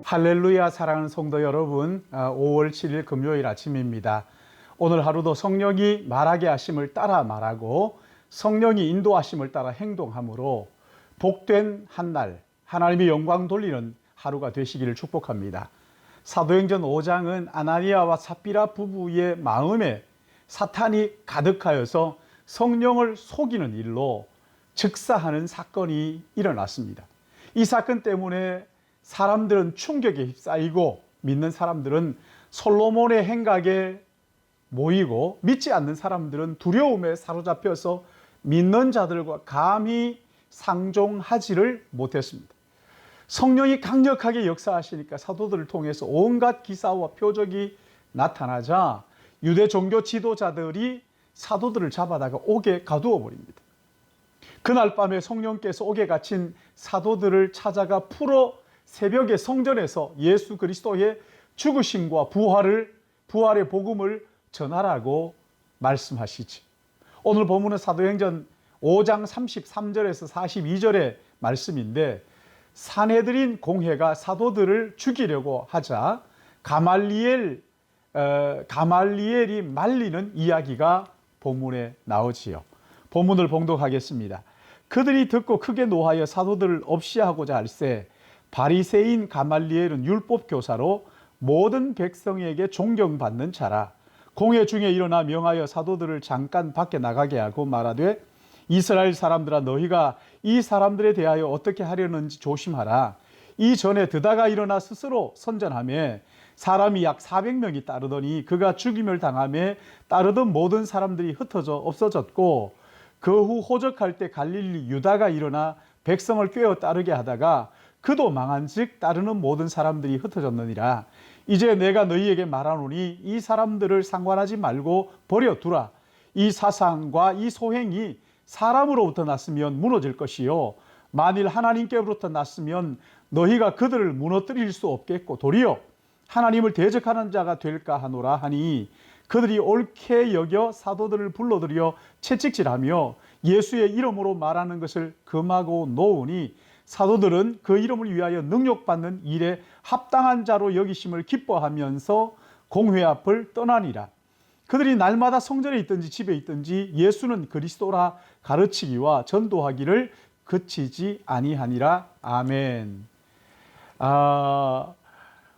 할렐루야. 사랑하는 성도 여러분, 5월 7일 금요일 아침입니다. 오늘 하루도 성령이 말하게 하심을 따라 말하고 성령이 인도하심을 따라 행동함으로 복된 한날, 하나님의 영광 돌리는 하루가 되시기를 축복합니다. 사도행전 5장은 아나니아와 삽비라 부부의 마음에 사탄이 가득하여서 성령을 속이는 일로 즉사하는 사건이 일어났습니다. 이 사건 때문에 사람들은 충격에 휩싸이고 믿는 사람들은 솔로몬의 행각에 모이고 믿지 않는 사람들은 두려움에 사로잡혀서 믿는 자들과 감히 상종하지를 못했습니다. 성령이 강력하게 역사하시니까 사도들을 통해서 온갖 기사와 표적이 나타나자 유대 종교 지도자들이 사도들을 잡아다가 옥에 가두어 버립니다. 그날 밤에 성령께서 옥에 갇힌 사도들을 찾아가 풀어 새벽에 성전에서 예수 그리스도의 죽으심과 부활의 복음을 전하라고 말씀하시지. 오늘 본문은 사도행전 5장 33절에서 42절의 말씀인데, 산헤드린 공회가 사도들을 죽이려고 하자 가말리엘이 말리는 이야기가 본문에 나오지요. 본문을 봉독하겠습니다. 그들이 듣고 크게 노하여 사도들을 없이하고자 할세 바리새인 가말리엘은 율법 교사로 모든 백성에게 존경받는 자라. 공회 중에 일어나 명하여 사도들을 잠깐 밖에 나가게 하고 말하되, 이스라엘 사람들아, 너희가 이 사람들에 대하여 어떻게 하려는지 조심하라. 이전에 드다가 일어나 스스로 선전하며 사람이 약 400명이 따르더니 그가 죽임을 당하며 따르던 모든 사람들이 흩어져 없어졌고, 그 후 호적할 때 갈릴리 유다가 일어나 백성을 꿰어 따르게 하다가 그도 망한즉 따르는 모든 사람들이 흩어졌느니라. 이제 내가 너희에게 말하노니 이 사람들을 상관하지 말고 버려두라. 이 사상과 이 소행이 사람으로부터 났으면 무너질 것이요, 만일 하나님께로부터 났으면 너희가 그들을 무너뜨릴 수 없겠고 도리어 하나님을 대적하는 자가 될까 하노라 하니, 그들이 옳게 여겨 사도들을 불러들여 채찍질하며 예수의 이름으로 말하는 것을 금하고 놓으니, 사도들은 그 이름을 위하여 능력받는 일에 합당한 자로 여기심을 기뻐하면서 공회 앞을 떠나니라. 그들이 날마다 성전에 있든지 집에 있든지 예수는 그리스도라 가르치기와 전도하기를 그치지 아니하니라. 아멘.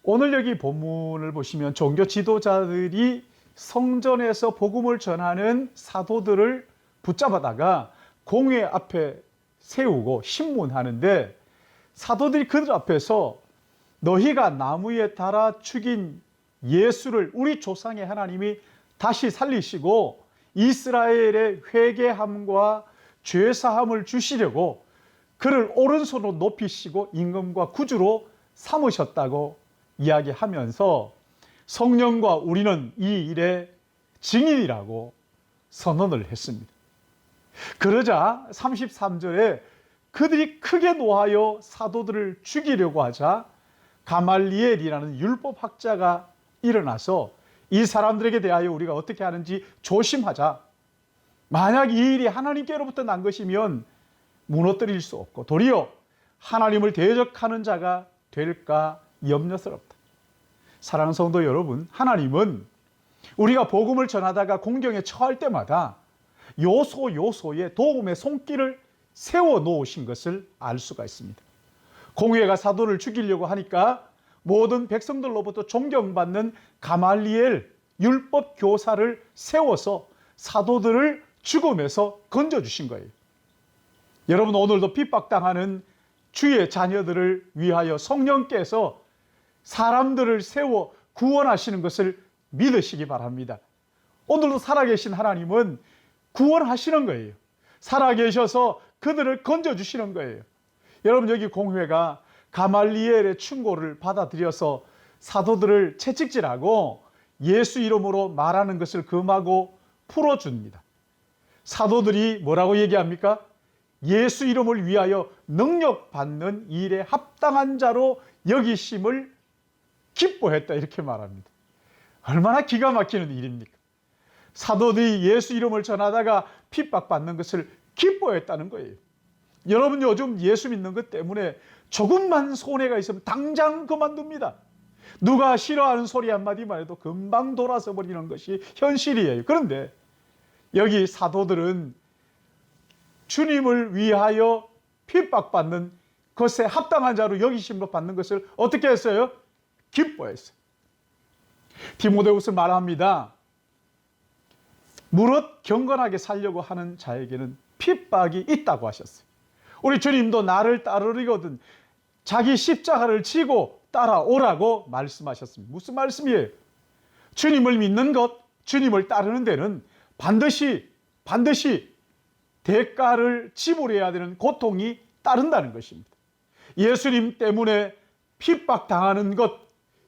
오늘 여기 본문을 보시면 종교 지도자들이 성전에서 복음을 전하는 사도들을 붙잡아다가 공회 앞에 세우고 신문하는데, 사도들이 그들 앞에서 너희가 나무에 달아 죽인 예수를 우리 조상의 하나님이 다시 살리시고 이스라엘의 회개함과 죄사함을 주시려고 그를 오른손으로 높이시고 임금과 구주로 삼으셨다고 이야기하면서 성령과 우리는 이 일의 증인이라고 선언을 했습니다. 그러자 33절에 그들이 크게 노하여 사도들을 죽이려고 하자 가말리엘이라는 율법학자가 일어나서 이 사람들에게 대하여 우리가 어떻게 하는지 조심하자. 만약 이 일이 하나님께로부터 난 것이면 무너뜨릴 수 없고 도리어 하나님을 대적하는 자가 될까 염려스럽다. 사랑하는 성도 여러분, 하나님은 우리가 복음을 전하다가 공경에 처할 때마다 요소에 도움의 손길을 세워 놓으신 것을 알 수가 있습니다. 공회가 사도를 죽이려고 하니까 모든 백성들로부터 존경받는 가말리엘 율법 교사를 세워서 사도들을 죽음에서 건져주신 거예요. 여러분, 오늘도 핍박당하는 주의 자녀들을 위하여 성령께서 사람들을 세워 구원하시는 것을 믿으시기 바랍니다. 오늘도 살아계신 하나님은 구원하시는 거예요. 살아계셔서 그들을 건져주시는 거예요. 여러분, 여기 공회가 가말리엘의 충고를 받아들여서 사도들을 채찍질하고 예수 이름으로 말하는 것을 금하고 풀어줍니다. 사도들이 뭐라고 얘기합니까? 예수 이름을 위하여 능력받는 일에 합당한 자로 여기심을 기뻐했다, 이렇게 말합니다. 얼마나 기가 막히는 일입니까? 사도들이 예수 이름을 전하다가 핍박받는 것을 기뻐했다는 거예요. 여러분, 요즘 예수 믿는 것 때문에 조금만 손해가 있으면 당장 그만둡니다. 누가 싫어하는 소리 한마디만 해도 금방 돌아서 버리는 것이 현실이에요. 그런데 여기 사도들은 주님을 위하여 핍박받는 것에 합당한 자로 여기심을 받는 것을 어떻게 했어요? 기뻐했어요. 디모데후서 말합니다. 무릇 경건하게 살려고 하는 자에게는 핍박이 있다고 하셨어요. 우리 주님도 나를 따르려거든 자기 십자가를 지고 따라오라고 말씀하셨습니다. 무슨 말씀이에요? 주님을 믿는 것, 주님을 따르는 데는 반드시 대가를 지불해야 되는 고통이 따른다는 것입니다. 예수님 때문에 핍박당하는 것,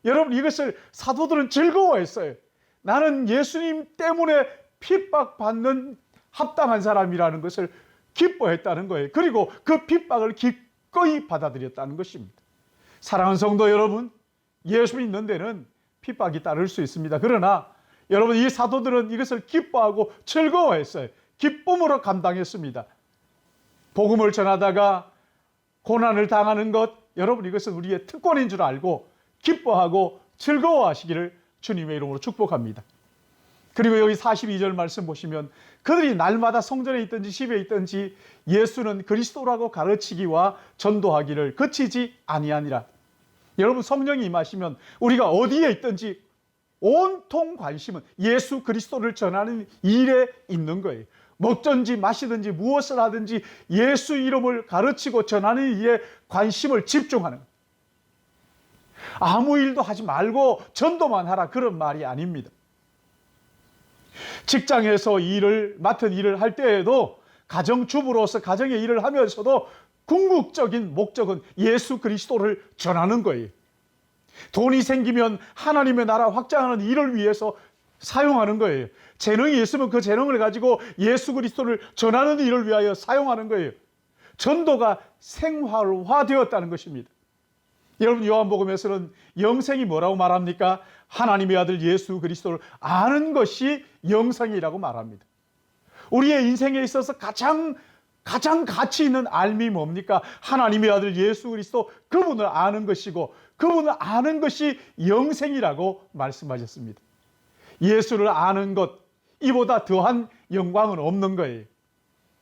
여러분 이것을 사도들은 즐거워했어요. 나는 예수님 때문에 핍박받는 합당한 사람이라는 것을 기뻐했다는 거예요. 그리고 그 핍박을 기꺼이 받아들였다는 것입니다. 사랑하는 성도 여러분, 예수 믿는 데는 핍박이 따를 수 있습니다. 그러나 여러분 이 사도들은 이것을 기뻐하고 즐거워했어요. 기쁨으로 감당했습니다. 복음을 전하다가 고난을 당하는 것, 여러분 이것은 우리의 특권인 줄 알고 기뻐하고 즐거워하시기를 주님의 이름으로 축복합니다. 그리고 여기 42절 말씀 보시면 그들이 날마다 성전에 있든지 집에 있든지 예수는 그리스도라고 가르치기와 전도하기를 그치지 아니하니라. 여러분 성령이 임하시면 우리가 어디에 있든지 온통 관심은 예수 그리스도를 전하는 일에 있는 거예요. 먹든지 마시든지 무엇을 하든지 예수 이름을 가르치고 전하는 일에 관심을 집중하는 거예요. 아무 일도 하지 말고 전도만 하라 그런 말이 아닙니다. 직장에서 맡은 일을 할 때에도 가정주부로서 가정의 일을 하면서도 궁극적인 목적은 예수 그리스도를 전하는 거예요. 돈이 생기면 하나님의 나라 확장하는 일을 위해서 사용하는 거예요. 재능이 있으면 그 재능을 가지고 예수 그리스도를 전하는 일을 위하여 사용하는 거예요. 전도가 생활화되었다는 것입니다. 여러분 요한복음에서는 영생이 뭐라고 말합니까? 하나님의 아들 예수 그리스도를 아는 것이 영생이라고 말합니다. 우리의 인생에 있어서 가장 가치 있는 알미 뭡니까? 하나님의 아들 예수 그리스도 그분을 아는 것이고 그분을 아는 것이 영생이라고 말씀하셨습니다. 예수를 아는 것 이보다 더한 영광은 없는 거예요.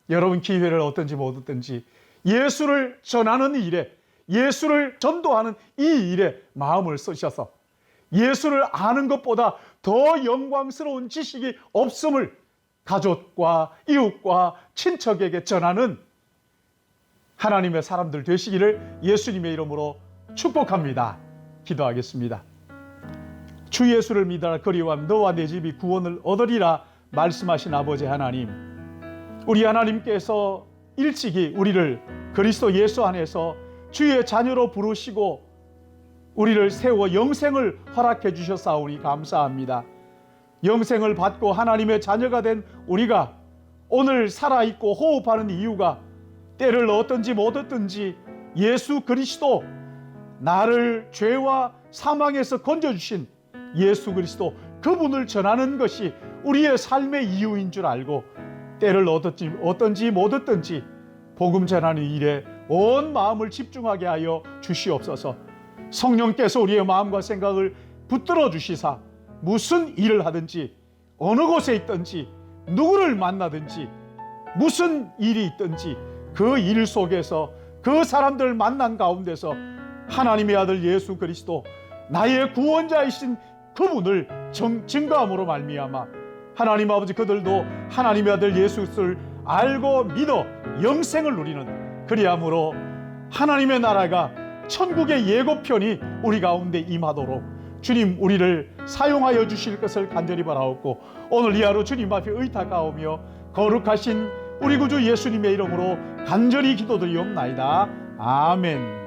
여러분 기회를 얻든지 못 얻든지 예수를 전하는 일에 예수를 전도하는 이 일에 마음을 쓰셔서 예수를 아는 것보다 더 영광스러운 지식이 없음을 가족과 이웃과 친척에게 전하는 하나님의 사람들 되시기를 예수님의 이름으로 축복합니다. 기도하겠습니다. 주 예수를 믿어라 그리하면 너와 내 집이 구원을 얻으리라 말씀하신 아버지 하나님, 우리 하나님께서 일찍이 우리를 그리스도 예수 안에서 주의 자녀로 부르시고 우리를 세워 영생을 허락해 주셨사오니 감사합니다. 영생을 받고 하나님의 자녀가 된 우리가 오늘 살아있고 호흡하는 이유가 때를 얻든지 못 얻든지 예수 그리스도, 나를 죄와 사망에서 건져주신 예수 그리스도 그분을 전하는 것이 우리의 삶의 이유인 줄 알고 때를 얻든지 못 얻든지 복음 전하는 일에 온 마음을 집중하게 하여 주시옵소서. 성령께서 우리의 마음과 생각을 붙들어 주시사 무슨 일을 하든지 어느 곳에 있든지 누구를 만나든지 무슨 일이 있든지 그 일 속에서 그 사람들 만난 가운데서 하나님의 아들 예수 그리스도 나의 구원자이신 그분을 증거함으로 말미암아 하나님 아버지 그들도 하나님의 아들 예수 그리스도를 알고 믿어 영생을 누리는 그리함으로 하나님의 나라가 천국의 예고편이 우리 가운데 임하도록 주님 우리를 사용하여 주실 것을 간절히 바라옵고 오늘 이 하루 주님 앞에 의탁하오며 거룩하신 우리 구주 예수님의 이름으로 간절히 기도드리옵나이다. 아멘.